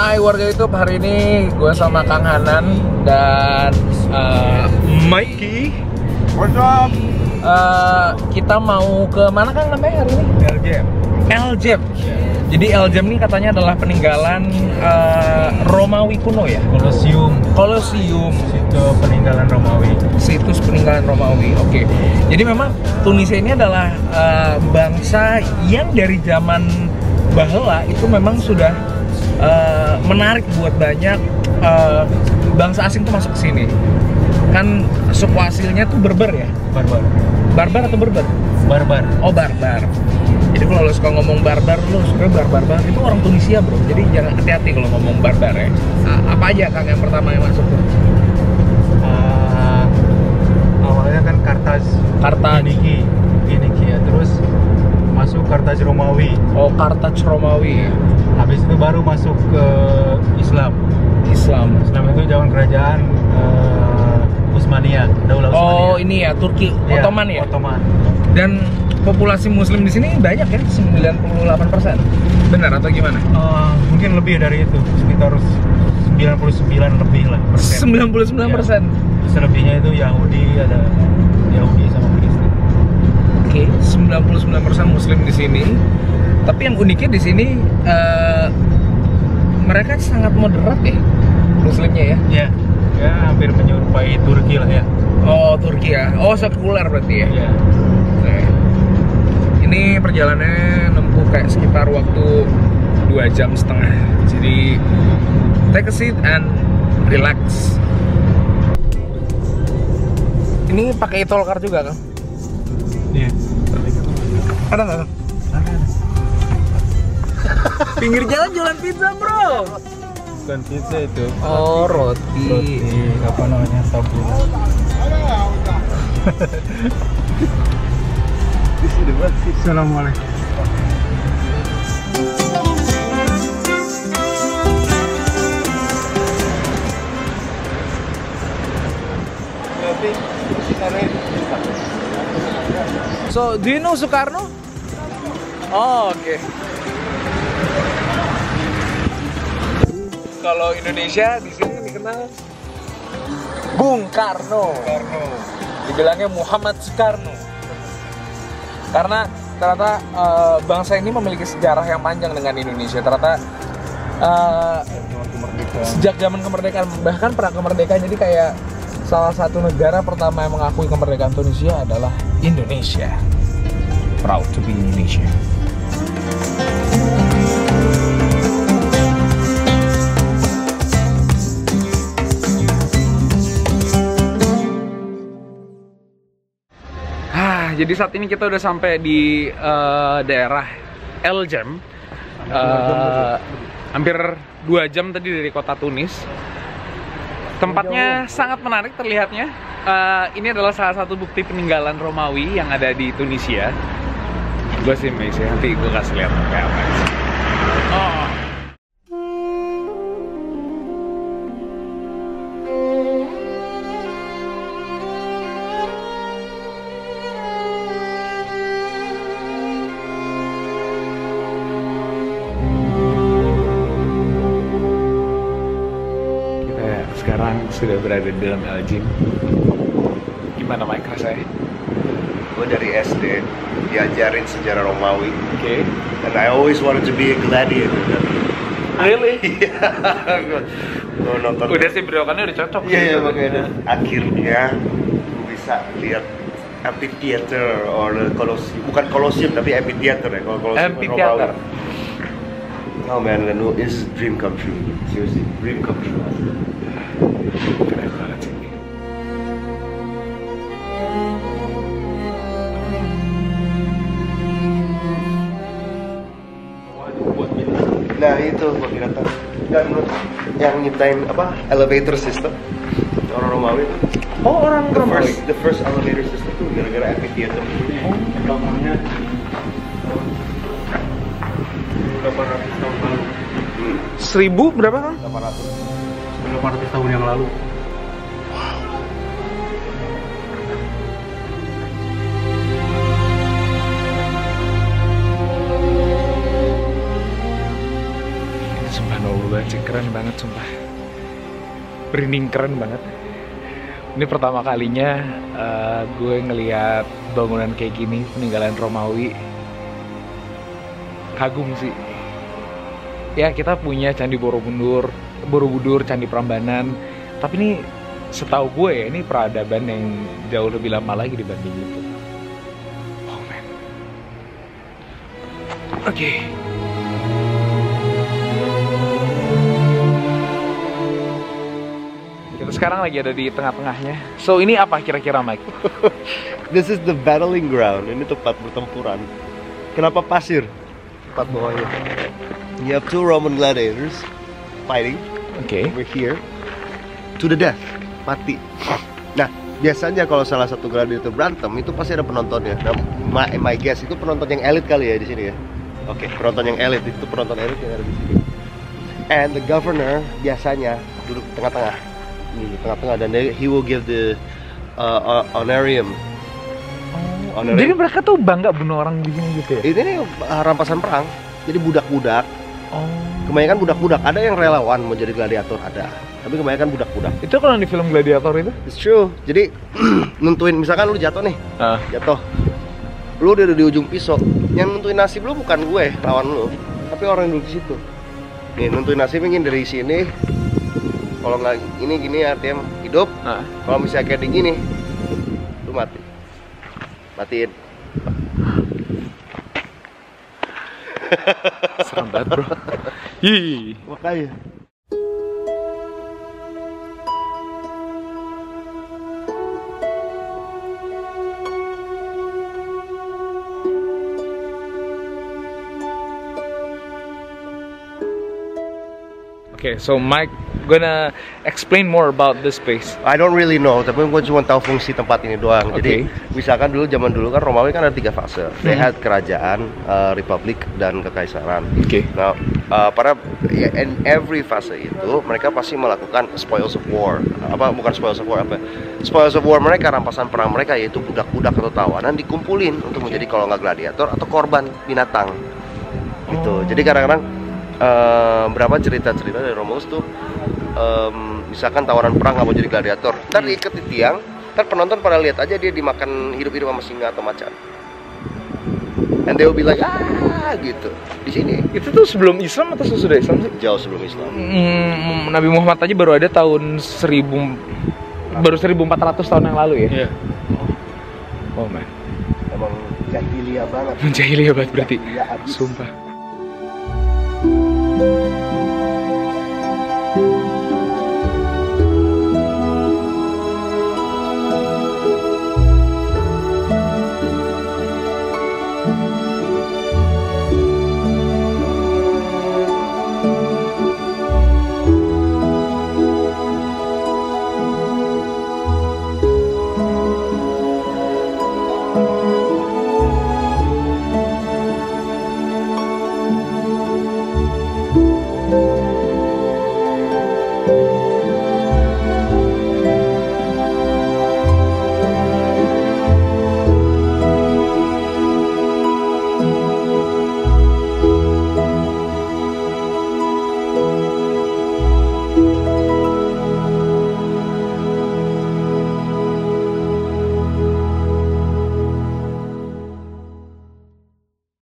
Hai warga YouTube, hari ini gue sama Kang Hanan dan Mikey. What's up? Kita mau ke mana Kang namanya hari ini? LJM. LJM. Jadi LJM ini katanya adalah peninggalan Romawi kuno ya? Kolosium. Situ peninggalan Romawi. Situs peninggalan Romawi. Oke. Jadi memang Tunisia ini adalah bangsa yang dari zaman bahela itu memang sudah menarik buat banyak bangsa asing tuh masuk ke sini. Kan suku aslinya tuh Berber ya? Barbar atau Berber? Barbar. Oh, barbar. Jadi kalau lo suka ngomong barbar, lo suka barbar itu orang Tunisia, bro. Jadi jangan hati-hati kalau ngomong barbar ya. Apa aja Kang yang pertama yang masuk tuh? Awalnya kan Kartaz. Finiki ya. Terus masuk Kartaz Romawi. Oh, Kartaz Romawi. Habis itu baru masuk ke Islam. Islam Itu zaman kerajaan Utsmaniyah, Daulah Utsmaniyah. Oh, ini ya Turki, Ya, Ottoman ya. Ottoman. Dan populasi Muslim di sini banyak ya, 98%. Benar atau gimana? Mungkin lebih dari itu, sekitar 99 lebih lah persen. 99%. Ya. Selebihnya itu Yahudi, ada Yahudi sama Kristen. Oke, 99% Muslim di sini. Tapi yang uniknya di sini mereka sangat moderat ya, Muslimnya ya. Ya hampir menyerupai Turki lah ya. Oh, Turki ya. Oh, sekuler berarti ya. Iya. Oke. Ini perjalanannya nempuh kayak sekitar waktu 2,5 jam. Jadi take a seat and relax. Ini pakai e-tol card juga kan? Iya. Ada nggak Kang? Pinggir jalan jualan pizza bro. Bukan pizza itu. Oh, roti. Apa namanya, tabuna. Assalamualaikum. So, do you know Soekarno? Oh, oke. Kalau Indonesia di sini dikenal Bung Karno. Dibilangnya Muhammad Soekarno. Karena ternyata bangsa ini memiliki sejarah yang panjang dengan Indonesia. Ternyata sejak zaman kemerdekaan, bahkan pra kemerdekaan, jadi kayak salah satu negara pertama yang mengakui kemerdekaan Tunisia adalah Indonesia. Proud to be Indonesia. Jadi saat ini kita udah sampai di daerah LJM. Hampir 2 jam tadi dari kota Tunis. Tempatnya sangat menarik terlihatnya. Ini adalah salah satu bukti peninggalan Romawi yang ada di Tunisia. Gue sih amazed ya, nanti gue kasih lihat kayak apa. Oh. Sekarang sudah berada di dalam LJM. Gimana Mike rasanya? Gue dari SD diajarin sejarah Romawi. Oke. And I always wanted to be a gladiator. Really? Gue nonton. Udah sih belokannya udah cocok. Iya makanya. Akhirnya gue bisa lihat amphitheater or Colosseum. Bukan Colosseum tapi amphitheater ya. Kalau Colosseum Amphitheater. Oh man, it's dream come true. Seriously, dream come true. Keren banget sih. Nah itu buat binatang. Dan yang nyiptain apa elevator system orang Romawi itu. Oh, orang Romawi. The first elevator system itu gara-gara amphitheater. Oh, bangunnya 800 tahun lalu. 1000 berapa kan? 800 tahun yang lalu. Subhanallah, Keren banget sumpah. Merinding, keren banget. Ini pertama kalinya gue ngeliat bangunan kayak gini, peninggalan Romawi. Kagum sih. Ya kita punya Candi Borobudur, Candi Prambanan. Tapi ini setahu gue ya, ini peradaban yang jauh lebih lama lagi dibanding itu. Oh man. Oke. Kita sekarang lagi ada di tengah-tengahnya. So ini apa kira-kira Mike? This is the battling ground. Ini tempat pertempuran. Kenapa pasir? Tempat bawahnya. You have two Roman gladiators fighting. Oke. Over here to the death, mati. Nah, biasanya kalau salah satu gladiator berantem itu pasti ada penontonnya. Nah, my guess itu penonton yang elit kali ya di sini ya. Oke, penonton yang elit itu penonton elit yang ada di sini. And the governor biasanya duduk di tengah-tengah. Ini di tengah-tengah dan he will give the honorarium. Jadi mereka tuh bangga bunuh orang di sini gitu ya? Ini nih rampasan perang. Jadi budak-budak. Oh. Kebanyakan budak-budak. Ada yang relawan mau jadi gladiator ada. Tapi kebanyakan budak-budak. Itu kalau di film Gladiator itu? It's true. Jadi nentuin misalkan lu jatuh nih. Jatuh. Lu udah di ujung pisau. Yang nentuin nasib lu bukan gue, lawan lu. Tapi orang yang duduk di situ. Nih, nentuin nasib ingin dari sini. Kalau nggak ini gini artinya hidup. Kalau misalnya kayak gini, lu mati. Matiin. Serem banget bro. Hi. Makanya. Okay, so Mike gonna explain more about this space. I don't really know, tapi gue cuma tahu fungsi tempat ini doang. Jadi misalkan zaman dulu kan Romawi kan ada 3 fase. They had kerajaan, republik, dan kekaisaran. Nah, in every fase itu mereka pasti melakukan spoils of war. Spoils of war mereka, rampasan perang mereka, yaitu budak-budak atau tawanan dikumpulin untuk menjadi kalau nggak gladiator atau korban binatang. Gitu. Jadi kadang-kadang berapa cerita-cerita dari Romulus tuh misalkan tawanan perang nggak mau jadi gladiator, ntar diikat di tiang, ntar penonton pada lihat aja dia dimakan hidup-hidup sama singa atau macan, and they will be like gitu di sini. Itu tuh sebelum Islam atau sesudah Islam sih? Jauh sebelum Islam. Nabi Muhammad aja baru ada tahun 1400 tahun yang lalu ya. Oh man, emang jahiliyah banget. Jahiliyah banget berarti. Sumpah.